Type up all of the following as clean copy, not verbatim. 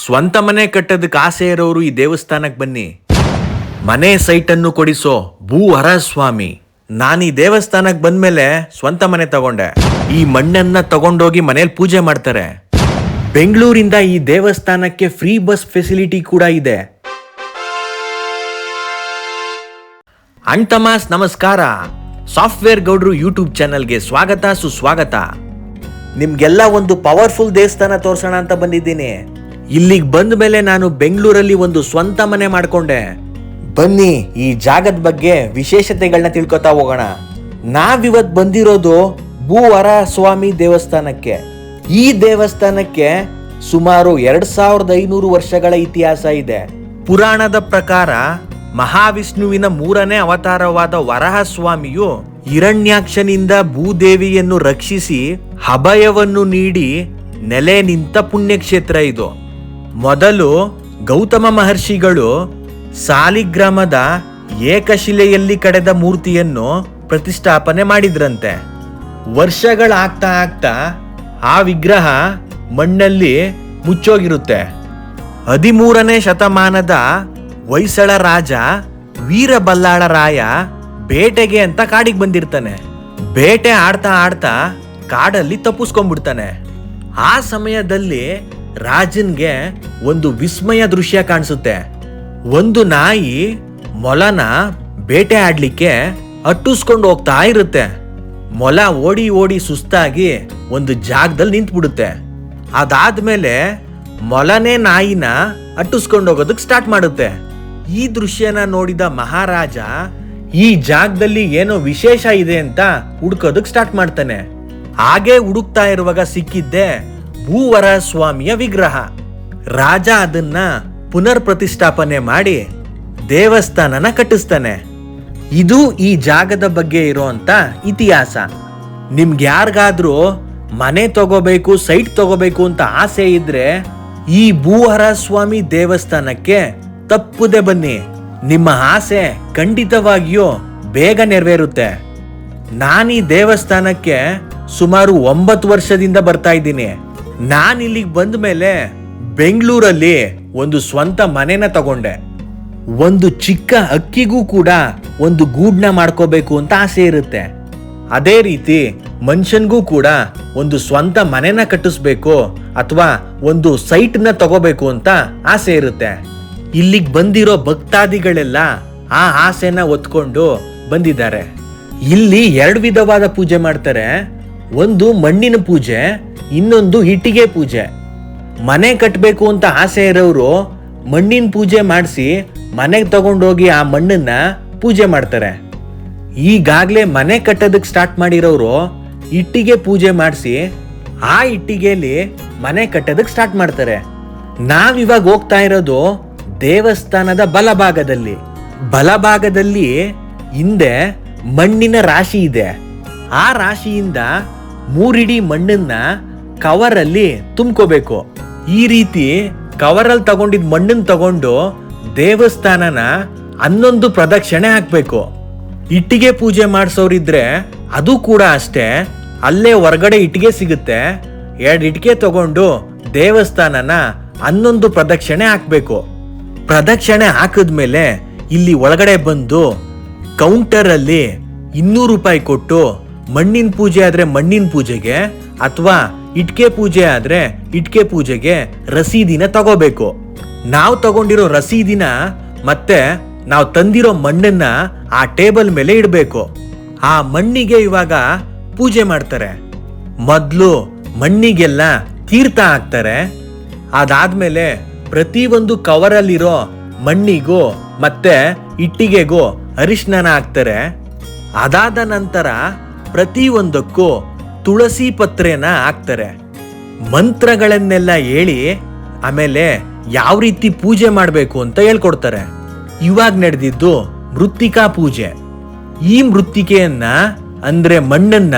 ಸ್ವಂತ ಮನೆ ಕಟ್ಟೋದಕ್ಕೆ ಆಸೆ ಇರೋರು ಈ ದೇವಸ್ಥಾನಕ್ಕೆ ಬನ್ನಿ. ಮನೆ ಸೈಟನ್ನು ಕೊಡಿಸೋ ಭೂವರ ಸ್ವಾಮಿ. ನಾನು ಈ ದೇವಸ್ಥಾನಕ್ಕೆ ಬಂದ್ಮೇಲೆ ಸ್ವಂತ ಮನೆ ತಗೊಂಡೆ. ಈ ಮಣ್ಣನ್ನ ತಗೊಂಡೋಗಿ ಮನೇಲಿ ಪೂಜೆ ಮಾಡ್ತಾರೆ. ಬೆಂಗಳೂರಿಂದ ಈ ದೇವಸ್ಥಾನಕ್ಕೆ ಫ್ರೀ ಬಸ್ ಫೆಸಿಲಿಟಿ ಕೂಡ ಇದೆ. ಅಣ್ತಮಾಸ್ ನಮಸ್ಕಾರ. ಸಾಫ್ಟ್ವೇರ್ ಗೌಡ್ರು ಯೂಟ್ಯೂಬ್ ಚಾನಲ್ಗೆ ಸ್ವಾಗತ ಸುಸ್ವಾಗತ. ನಿಮ್ಗೆಲ್ಲ ಒಂದು ಪವರ್ಫುಲ್ ದೇವಸ್ಥಾನ ತೋರ್ಸೋಣ ಅಂತ ಬಂದಿದ್ದೀನಿ. ಇಲ್ಲಿಗೆ ಬಂದ ಮೇಲೆ ನಾನು ಬೆಂಗಳೂರಲ್ಲಿ ಒಂದು ಸ್ವಂತ ಮನೆ ಮಾಡ್ಕೊಂಡೆ. ಬನ್ನಿ ಈ ಜಾಗದ ಬಗ್ಗೆ ವಿಶೇಷತೆಗಳನ್ನ ತಿಳ್ಕೊತಾ ಹೋಗೋಣ. ನಾವಿವತ್ ಬಂದಿರೋದು ಭೂವರ ಸ್ವಾಮಿ ದೇವಸ್ಥಾನಕ್ಕೆ. ಈ ದೇವಸ್ಥಾನಕ್ಕೆ ಸುಮಾರು 2500 ವರ್ಷಗಳ ಇತಿಹಾಸ ಇದೆ. ಪುರಾಣದ ಪ್ರಕಾರ ಮಹಾವಿಷ್ಣುವಿನ 3ನೇ ಅವತಾರವಾದ ವರಹ ಸ್ವಾಮಿಯು ಹಿರಣ್ಯಾಕ್ಷನಿಂದ ಭೂದೇವಿಯನ್ನು ರಕ್ಷಿಸಿ ಅಭಯವನ್ನು ನೀಡಿ ನೆಲೆ ನಿಂತ ಪುಣ್ಯಕ್ಷೇತ್ರ ಇದು. ಮೊದಲು ಗೌತಮ ಮಹರ್ಷಿಗಳು ಸಾಲಿಗ್ರಾಮದ ಏಕಶಿಲೆಯಲ್ಲಿ ಕಡೆದ ಮೂರ್ತಿಯನ್ನು ಪ್ರತಿಷ್ಠಾಪನೆ ಮಾಡಿದ್ರಂತೆ. ವರ್ಷಗಳಾಗ್ತಾ ಆಗ್ತಾ ಆ ವಿಗ್ರಹ ಮಣ್ಣಲ್ಲಿ ಮುಚ್ಚೋಗಿರುತ್ತೆ. 13ನೇ ಶತಮಾನದ ಹೊಯ್ಸಳ ರಾಜ ವೀರಬಲ್ಲಾಳರಾಯ ಬೇಟೆಗೆ ಅಂತ ಕಾಡಿಗೆ ಬಂದಿರ್ತಾನೆ. ಬೇಟೆ ಆಡ್ತಾ ಆಡ್ತಾ ಕಾಡಲ್ಲಿ ತಪ್ಪಿಸ್ಕೊಂಡ್ಬಿಡ್ತಾನೆ. ಆ ಸಮಯದಲ್ಲಿ ರಾಜನ್ಗೆ ಒಂದು ವಿಸ್ಮಯ ದೃಶ್ಯ ಕಾಣಿಸುತ್ತೆ. ಒಂದು ನಾಯಿ ಮೊಲನ ಬೇಟೆ ಆಡ್ಲಿಕ್ಕೆ ಅಟ್ಟಿಸ್ಕೊಂಡು ಹೋಗ್ತಾ ಇರುತ್ತೆ. ಮೊಲ ಓಡಿ ಓಡಿ ಸುಸ್ತಾಗಿ ಒಂದು ಜಾಗದಲ್ಲಿ ನಿಂತ್ಬಿಡುತ್ತೆ. ಅದಾದ್ಮೇಲೆ ಮೊಲನೇ ನಾಯಿನ ಅಟ್ಟಿಸ್ಕೊಂಡು ಹೋಗೋದಕ್ಕೆ ಸ್ಟಾರ್ಟ್ ಮಾಡುತ್ತೆ. ಈ ದೃಶ್ಯನ ನೋಡಿದ ಮಹಾರಾಜ ಈ ಜಾಗದಲ್ಲಿ ಏನೋ ವಿಶೇಷ ಇದೆ ಅಂತ ಹುಡ್ಕೋದಕ್ಕೆ ಸ್ಟಾರ್ಟ್ ಮಾಡ್ತಾನೆ. ಹಾಗೆ ಹುಡುಕ್ತಾ ಇರುವಾಗ ಸಿಕ್ಕಿದ್ದೆ ಭೂವರ ಸ್ವಾಮಿಯ ವಿಗ್ರಹ. ರಾಜ ಅದನ್ನ ಪುನರ್ ಪ್ರತಿಷ್ಠಾಪನೆ ಮಾಡಿ ದೇವಸ್ಥಾನನ ಕಟ್ಟಿಸ್ತಾನೆ. ಇದು ಈ ಜಾಗದ ಬಗ್ಗೆ ಇರೋಂತ ಇತಿಹಾಸ. ನಿಮ್ಗೆ ಯಾರಿಗಾದ್ರೂ ಮನೆ ತಗೋಬೇಕು, ಸೈಟ್ ತಗೋಬೇಕು ಅಂತ ಆಸೆ ಇದ್ರೆ ಈ ಭೂವರ ಸ್ವಾಮಿ ದೇವಸ್ಥಾನಕ್ಕೆ ತಪ್ಪದೆ ಬನ್ನಿ. ನಿಮ್ಮ ಆಸೆ ಖಂಡಿತವಾಗಿಯೂ ಬೇಗ ನೆರವೇರುತ್ತೆ. ನಾನು ಈ ದೇವಸ್ಥಾನಕ್ಕೆ ಸುಮಾರು 9 ವರ್ಷದಿಂದ ಬರ್ತಾ ಇದ್ದೀನಿ. ನಾನು ಇಲ್ಲಿಗೆ ಬಂದ ಮೇಲೆ ಬೆಂಗಳೂರಲ್ಲಿ ಒಂದು ಸ್ವಂತ ಮನೆನ ತಗೊಂಡೆ. ಒಂದು ಚಿಕ್ಕ ಅಕ್ಕಿಗೂ ಕೂಡ ಒಂದು ಗೂಡ್ನ ಮಾಡ್ಕೋಬೇಕು ಅಂತ ಆಸೆ ಇರುತ್ತೆ. ಅದೇ ರೀತಿ ಮನುಷ್ಯನ್ಗೂ ಕೂಡ ಒಂದು ಸ್ವಂತ ಮನೆನ ಕಟ್ಟಿಸ್ಬೇಕು ಅಥವಾ ಒಂದು ಸೈಟ್ನ ತಗೋಬೇಕು ಅಂತ ಆಸೆ ಇರುತ್ತೆ. ಇಲ್ಲಿಗೆ ಬಂದಿರೋ ಭಕ್ತಾದಿಗಳೆಲ್ಲ ಆ ಆಸೆನ ಹೊತ್ಕೊಂಡು ಬಂದಿದ್ದಾರೆ. ಇಲ್ಲಿ 2 ವಿಧವಾದ ಪೂಜೆ ಮಾಡ್ತಾರೆ. ಒಂದು ಮಣ್ಣಿನ ಪೂಜೆ, ಇನ್ನೊಂದು ಇಟ್ಟಿಗೆ ಪೂಜೆ. ಮನೆ ಕಟ್ಟಬೇಕು ಅಂತ ಆಸೆ ಇರೋರು ಮಣ್ಣಿನ ಪೂಜೆ ಮಾಡಿಸಿ ಮನೆಗೆ ತಗೊಂಡೋಗಿ ಆ ಮಣ್ಣನ್ನ ಪೂಜೆ ಮಾಡ್ತಾರೆ. ಈಗಾಗ್ಲೇ ಮನೆ ಕಟ್ಟೋದಕ್ಕೆ ಸ್ಟಾರ್ಟ್ ಮಾಡಿರೋರು ಇಟ್ಟಿಗೆ ಪೂಜೆ ಮಾಡಿಸಿ ಆ ಇಟ್ಟಿಗೆಯಲ್ಲಿ ಮನೆ ಕಟ್ಟೋದಕ್ಕೆ ಸ್ಟಾರ್ಟ್ ಮಾಡ್ತಾರೆ. ನಾವಿವಾಗ ಹೋಗ್ತಾ ಇರೋದು ದೇವಸ್ಥಾನದ ಬಲಭಾಗದಲ್ಲಿ ಹಿಂದೆ ಮಣ್ಣಿನ ರಾಶಿ ಇದೆ. ಆ ರಾಶಿಯಿಂದ 3 ಇಡಿ ಮಣ್ಣನ್ನ ಕವರಲ್ಲಿ ತುಂಬ್ಕೋಬೇಕು. ಈ ರೀತಿ ಕವರಲ್ಲಿ ತಗೊಂಡಿದ್ ಮಣ್ಣನ್ನ ತಗೊಂಡು ದೇವಸ್ಥಾನನ 11 ಪ್ರದಕ್ಷಿಣೆ ಹಾಕ್ಬೇಕು. ಇಟ್ಟಿಗೆ ಪೂಜೆ ಮಾಡಿಸೋರಿದ್ರೆ ಅದು ಕೂಡ ಅಷ್ಟೇ. ಅಲ್ಲೇ ಹೊರಗಡೆ ಇಟ್ಟಿಗೆ ಸಿಗುತ್ತೆ. 2 ಇಟ್ಟಿಗೆ ತಗೊಂಡು ದೇವಸ್ಥಾನನ 11 ಪ್ರದಕ್ಷಿಣೆ ಹಾಕ್ಬೇಕು. ಪ್ರದಕ್ಷಿಣೆ ಹಾಕಿದ್ಮೇಲೆ ಇಲ್ಲಿ ಒಳಗಡೆ ಬಂದು ಕೌಂಟರ್ ಅಲ್ಲಿ 200 ರೂಪಾಯಿ ಕೊಟ್ಟು ಮಣ್ಣಿನ ಪೂಜೆ ಆದ್ರೆ ಮಣ್ಣಿನ ಪೂಜೆಗೆ ಅಥವಾ ಇಟ್ಕೆ ಪೂಜೆ ಆದ್ರೆ ಇಟ್ಕೆ ಪೂಜೆಗೆ ರಸೀದಿನ ತಗೋಬೇಕು. ನಾವು ತಗೊಂಡಿರೋ ರಸೀದಿನ ಮತ್ತೆ ನಾವು ತಂದಿರೋ ಮಣ್ಣನ್ನ ಆ ಟೇಬಲ್ ಮೇಲೆ ಇಡಬೇಕು. ಆ ಮಣ್ಣಿಗೆ ಇವಾಗ ಪೂಜೆ ಮಾಡ್ತಾರೆ. ಮೊದ್ಲು ಮಣ್ಣಿಗೆಲ್ಲ ತೀರ್ಥ ಹಾಕ್ತಾರೆ. ಅದಾದ್ಮೇಲೆ ಪ್ರತಿಯೊಂದು ಕವರಲ್ಲಿರೋ ಮಣ್ಣಿಗೂ ಮತ್ತೆ ಇಟ್ಟಿಗೆಗೂ ಅರಿಶಿನ ಹಾಕ್ತಾರೆ. ಅದಾದ ನಂತರ ಪ್ರತಿಯೊಂದಕ್ಕೂ ತುಳಸಿ ಪತ್ರೆನ ಹಾಕ್ತಾರೆ. ಮಂತ್ರಗಳನ್ನೆಲ್ಲ ಹೇಳಿ ಆಮೇಲೆ ಯಾವ ರೀತಿ ಪೂಜೆ ಮಾಡಬೇಕು ಅಂತ ಹೇಳ್ಕೊಡ್ತಾರೆ. ಇವಾಗ ನಡೆದಿದ್ದು ಮೃತ್ತಿಕಾ ಪೂಜೆ. ಈ ಮೃತ್ತಿಕೆಯನ್ನ ಅಂದ್ರೆ ಮಣ್ಣನ್ನ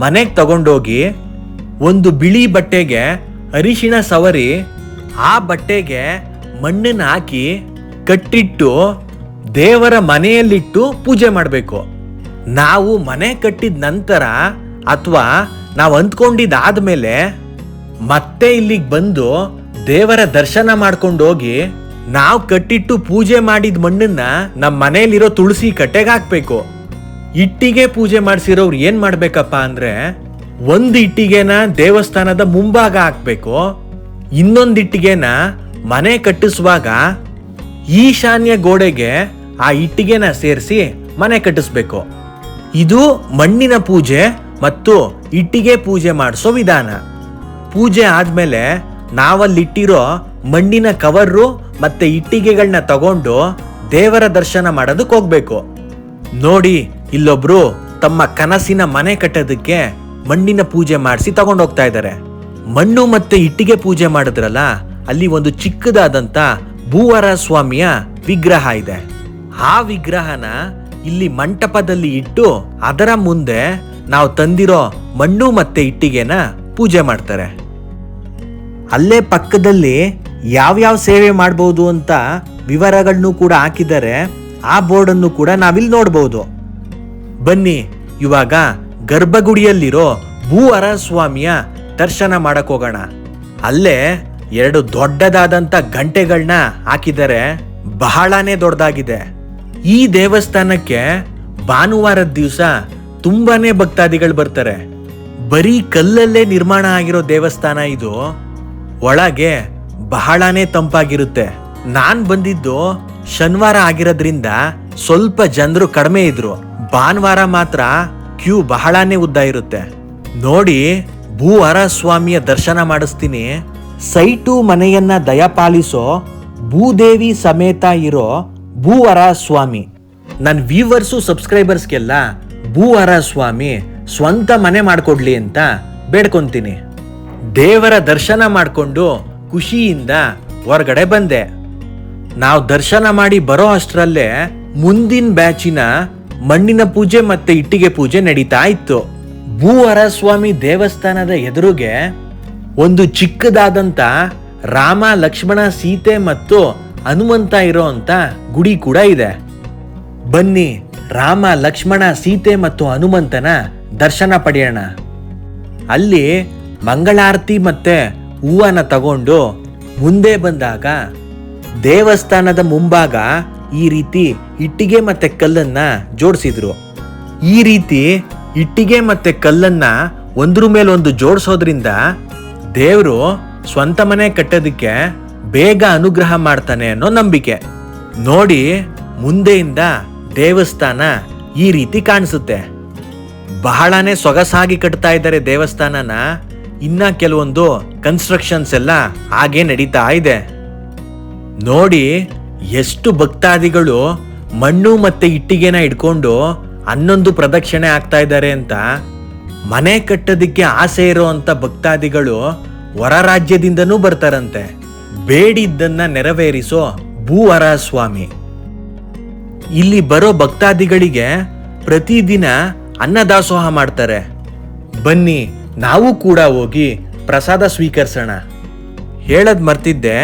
ಮನೆಗೆ ತಗೊಂಡೋಗಿ ಒಂದು ಬಿಳಿ ಬಟ್ಟೆಗೆ ಅರಿಶಿಣ ಸವರಿ ಆ ಬಟ್ಟೆಗೆ ಮಣ್ಣನ್ನ ಹಾಕಿ ಕಟ್ಟಿಟ್ಟು ದೇವರ ಮನೆಯಲ್ಲಿಟ್ಟು ಪೂಜೆ ಮಾಡಬೇಕು. ನಾವು ಮನೆ ಕಟ್ಟಿದ ನಂತರ ಅಥವಾ ನಾವು ಅಂದ್ಕೊಂಡಿದ್ದಾದ್ಮೇಲೆ ಮತ್ತೆ ಇಲ್ಲಿಗೆ ಬಂದು ದೇವರ ದರ್ಶನ ಮಾಡ್ಕೊಂಡು ಹೋಗಿ ನಾವು ಕಟ್ಟಿಟ್ಟು ಪೂಜೆ ಮಾಡಿದ ಮಣ್ಣನ್ನ ನಮ್ಮ ಮನೇಲಿರೋ ತುಳಸಿ ಕಟ್ಟೆಗೆ ಹಾಕ್ಬೇಕು. ಇಟ್ಟಿಗೆ ಪೂಜೆ ಮಾಡಿಸಿರೋರು ಏನ್ ಮಾಡ್ಬೇಕಪ್ಪ ಅಂದ್ರೆ, ಒಂದು ಇಟ್ಟಿಗೆನ ದೇವಸ್ಥಾನದ ಮುಂಭಾಗ ಹಾಕ್ಬೇಕು, ಇನ್ನೊಂದು ಇಟ್ಟಿಗೆನ ಮನೆ ಕಟ್ಟಿಸುವಾಗ ಈಶಾನ್ಯ ಗೋಡೆಗೆ ಆ ಇಟ್ಟಿಗೆನ ಸೇರಿಸಿ ಮನೆ ಕಟ್ಟಿಸ್ಬೇಕು. ಇದು ಮಣ್ಣಿನ ಪೂಜೆ ಮತ್ತು ಇಟ್ಟಿಗೆ ಪೂಜೆ ಮಾಡಿಸೋ ವಿಧಾನ. ಪೂಜೆ ಆದ್ಮೇಲೆ ನಾವಲ್ಲಿಟ್ಟಿರೋ ಮಣ್ಣಿನ ಕವರು ಮತ್ತೆ ಇಟ್ಟಿಗೆಗಳನ್ನ ತಗೊಂಡು ದೇವರ ದರ್ಶನ ಮಾಡೋದಕ್ಕೆ ಹೋಗ್ಬೇಕು. ನೋಡಿ, ಇಲ್ಲೊಬ್ರು ತಮ್ಮ ಕನಸಿನ ಮನೆ ಕಟ್ಟೋದಕ್ಕೆ ಮಣ್ಣಿನ ಪೂಜೆ ಮಾಡಿಸಿ ತಗೊಂಡೋಗ್ತಾ ಇದ್ದಾರೆ. ಮಣ್ಣು ಮತ್ತೆ ಇಟ್ಟಿಗೆ ಪೂಜೆ ಮಾಡಿದ್ರಲ್ಲ, ಅಲ್ಲಿ ಒಂದು ಚಿಕ್ಕದಾದಂತ ಭೂವರ ಸ್ವಾಮಿಯ ವಿಗ್ರಹ ಇದೆ. ಆ ವಿಗ್ರಹನ ಇಲ್ಲಿ ಮಂಟಪದಲ್ಲಿ ಇಟ್ಟು ಅದರ ಮುಂದೆ ನಾವು ತಂದಿರೋ ಮಣ್ಣು ಮತ್ತೆ ಇಟ್ಟಿಗೆನ ಪೂಜೆ ಮಾಡ್ತಾರೆ. ಅಲ್ಲೇ ಪಕ್ಕದಲ್ಲಿ ಯಾವ್ಯಾವ ಸೇವೆ ಮಾಡಬಹುದು ಅಂತ ವಿವರಗಳನ್ನು ಕೂಡ ಹಾಕಿದ್ದಾರೆ. ಆ ಬೋರ್ಡ್ ಅನ್ನು ಕೂಡ ನಾವಿಲ್ಲಿ ನೋಡಬಹುದು. ಬನ್ನಿ ಇವಾಗ ಗರ್ಭಗುಡಿಯಲ್ಲಿರೋ ಭೂವರ ಸ್ವಾಮಿಯ ದರ್ಶನ ಮಾಡಕ್ ಹೋಗೋಣ. ಅಲ್ಲೇ 2 ದೊಡ್ಡದಾದಂತ ಗಂಟೆಗಳನ್ನ ಹಾಕಿದ್ದಾರೆ. ಬಹಳಾನೇ ದೊಡ್ಡದಾಗಿದೆ. ಈ ದೇವಸ್ಥಾನಕ್ಕೆ ಭಾನುವಾರದ ದಿವಸ ತುಂಬಾನೇ ಭಕ್ತಾದಿಗಳು ಬರ್ತಾರೆ. ಬರೀ ಕಲ್ಲಲ್ಲೇ ನಿರ್ಮಾಣ ಆಗಿರೋ ದೇವಸ್ಥಾನ ಇದು. ಒಳಗೆ ಬಹಳಾನೇ ತಂಪಾಗಿರುತ್ತೆ. ನಾನ್ ಬಂದಿದ್ದು ಶನಿವಾರ ಆಗಿರೋದ್ರಿಂದ ಸ್ವಲ್ಪ ಜನರು ಕಡಿಮೆ ಇದ್ರು. ಭಾನುವಾರ ಮಾತ್ರ ಕ್ಯೂ ಬಹಳಾನೇ ಉದ್ದ ಇರುತ್ತೆ. ನೋಡಿ, ಭೂವರ ಸ್ವಾಮಿಯ ದರ್ಶನ ಮಾಡಿಸ್ತೀನಿ. ಸೈಟು ಮನೆಯನ್ನ ದಯಪಾಲಿಸೋ ಭೂದೇವಿ ಸಮೇತ ಇರೋ ಭೂವರ ಸ್ವಾಮಿ. ನನ್ನ ವ್ಯೂವರ್ಸು ಸಬ್ಸ್ಕ್ರೈಬರ್ಸ್ಗೆಲ್ಲ ಭೂವರ ಸ್ವಾಮಿ ಸ್ವಂತ ಮನೆ ಮಾಡ್ಕೊಡ್ಲಿ ಅಂತ ಬೇಡ್ಕೊಂತೀನಿ. ದೇವರ ದರ್ಶನ ಮಾಡಿಕೊಂಡು ಖುಷಿಯಿಂದ ಹೊರಗಡೆ ಬಂದೆ. ನಾವು ದರ್ಶನ ಮಾಡಿ ಬರೋ ಅಷ್ಟರಲ್ಲೇ ಮುಂದಿನ ಬ್ಯಾಚಿನ ಮಣ್ಣಿನ ಪೂಜೆ ಮತ್ತೆ ಇಟ್ಟಿಗೆ ಪೂಜೆ ನಡೀತಾ ಇತ್ತು. ಭೂವರ ಸ್ವಾಮಿ ದೇವಸ್ಥಾನದ ಎದುರುಗೆ ಒಂದು ಚಿಕ್ಕದಾದಂತ ರಾಮ, ಲಕ್ಷ್ಮಣ, ಸೀತೆ ಮತ್ತು ಹನುಮಂತ ಇರೋ ಅಂತ ಗುಡಿ ಕೂಡ ಇದೆ. ಬನ್ನಿ ರಾಮ, ಲಕ್ಷ್ಮಣ, ಸೀತೆ ಮತ್ತು ಹನುಮಂತನ ದರ್ಶನ ಪಡೆಯೋಣ. ಅಲ್ಲಿ ಮಂಗಳಾರತಿ ಮತ್ತೆ ಹೂವನ್ನ ತಗೊಂಡು ಮುಂದೆ ಬಂದಾಗ ದೇವಸ್ಥಾನದ ಮುಂಭಾಗ ಈ ರೀತಿ ಇಟ್ಟಿಗೆ ಮತ್ತೆ ಕಲ್ಲನ್ನ ಜೋಡಿಸಿದ್ರು. ಈ ರೀತಿ ಇಟ್ಟಿಗೆ ಮತ್ತೆ ಕಲ್ಲನ್ನ ಒಂದ್ರ ಮೇಲೊಂದು ಜೋಡಿಸೋದ್ರಿಂದ ದೇವರು ಸ್ವಂತ ಮನೆ ಕಟ್ಟೋದಕ್ಕೆ ಬೇಗ ಅನುಗ್ರಹ ಮಾಡ್ತಾನೆ ಅನ್ನೋ ನಂಬಿಕೆ. ನೋಡಿ, ಮುಂದೆಯಿಂದ ದೇವಸ್ಥಾನ ಈ ರೀತಿ ಕಾಣಿಸುತ್ತೆ. ಬಹಳನೇ ಸೊಗಸಾಗಿ ಕಟ್ತಾ ಇದ್ದಾರೆ ದೇವಸ್ಥಾನನ. ಇನ್ನ ಕೆಲವೊಂದು ಕನ್ಸ್ಟ್ರಕ್ಷನ್ಸ್ ಎಲ್ಲ ಹಾಗೆ ನಡೀತಾ ಇದೆ. ನೋಡಿ, ಎಷ್ಟು ಭಕ್ತಾದಿಗಳು ಮಣ್ಣು ಮತ್ತೆ ಇಟ್ಟಿಗೆನ ಇಟ್ಕೊಂಡು 11 ಪ್ರದಕ್ಷಿಣೆ ಆಗ್ತಾ ಇದ್ದಾರೆ ಅಂತ. ಮನೆ ಕಟ್ಟೋದಕ್ಕೆ ಆಸೆ ಇರುವಂತ ಭಕ್ತಾದಿಗಳು ಹೊರ ರಾಜ್ಯದಿಂದನೂ ಬರ್ತಾರಂತೆ. ಬೇಡಿದ್ದನ್ನ ನೆರವೇರಿಸೋ ಭೂವರ ಸ್ವಾಮಿ. ಇಲ್ಲಿ ಬರೋ ಭಕ್ತಾದಿಗಳಿಗೆ ಪ್ರತಿದಿನ ಅನ್ನದಾಸೋಹ ಮಾಡ್ತಾರೆ. ಬನ್ನಿ ನಾವು ಕೂಡ ಹೋಗಿ ಪ್ರಸಾದ ಸ್ವೀಕರಿಸೋಣ. ಹೇಳದ್ ಮರ್ತಿದ್ದೆ,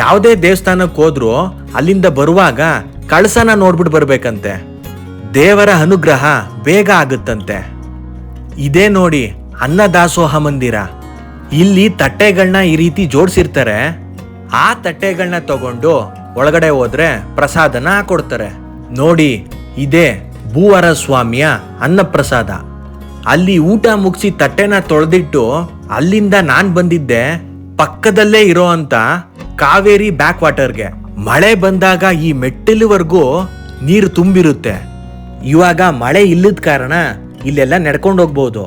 ಯಾವುದೇ ದೇವಸ್ಥಾನಕ್ಕೆ ಹೋದ್ರು ಅಲ್ಲಿಂದ ಬರುವಾಗ ಕಳಸನ ನೋಡ್ಬಿಟ್ಟು ಬರ್ಬೇಕಂತೆ. ದೇವರ ಅನುಗ್ರಹ ಬೇಗ ಆಗುತ್ತಂತೆ. ಇದೇ ನೋಡಿ ಅನ್ನದಾಸೋಹ ಮಂದಿರ. ಇಲ್ಲಿ ತಟ್ಟೆಗಳನ್ನ ಈ ರೀತಿ ಜೋಡಿಸಿರ್ತಾರೆ. ಆ ತಟ್ಟೆಗಳನ್ನ ತಗೊಂಡು ಒಳಗಡೆ ಹೋದ್ರೆ ಪ್ರಸಾದನ ಹಾಕೊಡ್ತಾರೆ. ನೋಡಿ, ಇದೇ ಭೂವರ ಸ್ವಾಮಿಯ ಅನ್ನಪ್ರಸಾದ. ಅಲ್ಲಿ ಊಟ ಮುಗಿಸಿ ತಟ್ಟೆನ ತೊಳೆದಿಟ್ಟು ಅಲ್ಲಿಂದ ನಾನ್ ಬಂದಿದ್ದೆ ಪಕ್ಕದಲ್ಲೇ ಇರೋ ಅಂತ ಕಾವೇರಿ ಬ್ಯಾಕ್ ವಾಟರ್ಗೆ. ಮಳೆ ಬಂದಾಗ ಈ ಮೆಟ್ಟಿಲುವರೆಗೂ ನೀರು ತುಂಬಿರುತ್ತೆ. ಇವಾಗ ಮಳೆ ಇಲ್ಲದ ಕಾರಣ ಇಲ್ಲೆಲ್ಲ ನಡ್ಕೊಂಡು ಹೋಗ್ಬೋದು.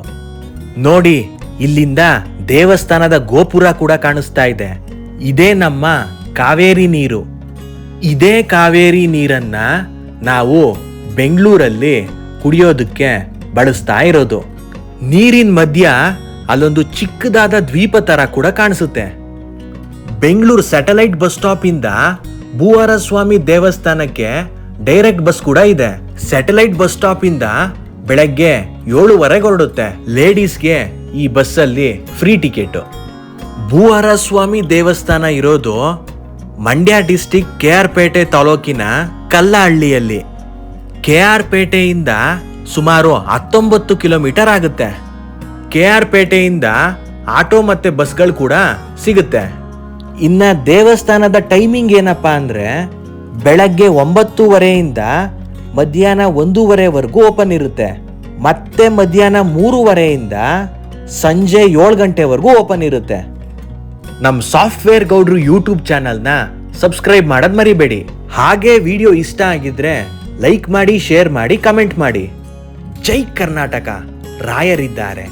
ನೋಡಿ, ಇಲ್ಲಿಂದ ದೇವಸ್ಥಾನದ ಗೋಪುರ ಕೂಡ ಕಾಣಿಸ್ತಾ ಇದೆ. ಇದೇ ನಮ್ಮ ಕಾವೇರಿ ನೀರು. ಇದೇ ಕಾವೇರಿ ನೀರನ್ನ ನಾವು ಬೆಂಗಳೂರಲ್ಲಿ ಕುಡಿಯೋದಕ್ಕೆ ಬಳಸ್ತಾ ಇರೋದು. ನೀರಿನ ಮಧ್ಯ ಅಲ್ಲೊಂದು ಚಿಕ್ಕದಾದ ದ್ವೀಪ ತರ ಕೂಡ ಕಾಣಿಸುತ್ತೆ. ಬೆಂಗಳೂರು ಸ್ಯಾಟಲೈಟ್ ಬಸ್ ಸ್ಟಾಪ್ ಇಂದ ಭೂವರ ಸ್ವಾಮಿ ದೇವಸ್ಥಾನಕ್ಕೆ ಡೈರೆಕ್ಟ್ ಬಸ್ ಕೂಡ ಇದೆ. ಸ್ಯಾಟಲೈಟ್ ಬಸ್ ಸ್ಟಾಪ್ ಇಂದ ಬೆಳಗ್ಗೆ 7:30 ಹೊರಡುತ್ತೆ. ಲೇಡೀಸ್ಗೆ ಈ ಬಸ್ಸಲ್ಲಿ ಫ್ರೀ ಟಿಕೆಟ್. ಭೂವರ ಸ್ವಾಮಿ ದೇವಸ್ಥಾನ ಇರೋದು ಮಂಡ್ಯ ಡಿಸ್ಟಿಕ್ KR ಪೇಟೆ ತಾಲೂಕಿನ ಕಲ್ಲಹಳ್ಳಿಯಲ್ಲಿ. KR ಪೇಟೆಯಿಂದ ಸುಮಾರು 19 ಕಿಲೋಮೀಟರ್ ಆಗುತ್ತೆ. KR ಪೇಟೆಯಿಂದ ಆಟೋ ಮತ್ತೆ ಬಸ್ಗಳು ಕೂಡ ಸಿಗುತ್ತೆ. ಇನ್ನ ದೇವಸ್ಥಾನದ ಟೈಮಿಂಗ್ ಏನಪ್ಪಾ ಅಂದ್ರೆ ಬೆಳಗ್ಗೆ 9:30 ಮಧ್ಯಾಹ್ನ 1:30 ಓಪನ್ ಇರುತ್ತೆ. ಮತ್ತೆ ಮಧ್ಯಾಹ್ನ 3:30 ಸಂಜೆ 7 ಗಂಟೆವರೆಗೂ ಓಪನ್ ಇರುತ್ತೆ. ನಮ್ಮ ಸಾಫ್ಟ್ವೇರ್ ಗೌಡ್ರು ಯೂಟ್ಯೂಬ್ ಚಾನಲ್ನ ಸಬ್ಸ್ಕ್ರೈಬ್ ಮಾಡೋದ್ ಮರಿಬೇಡಿ. ಹಾಗೆ ವಿಡಿಯೋ ಇಷ್ಟ ಆಗಿದ್ರೆ ಲೈಕ್ ಮಾಡಿ, ಶೇರ್ ಮಾಡಿ, ಕಮೆಂಟ್ ಮಾಡಿ. ಜೈ ಕರ್ನಾಟಕ, ರಾಯರಿದ್ದಾರೆ.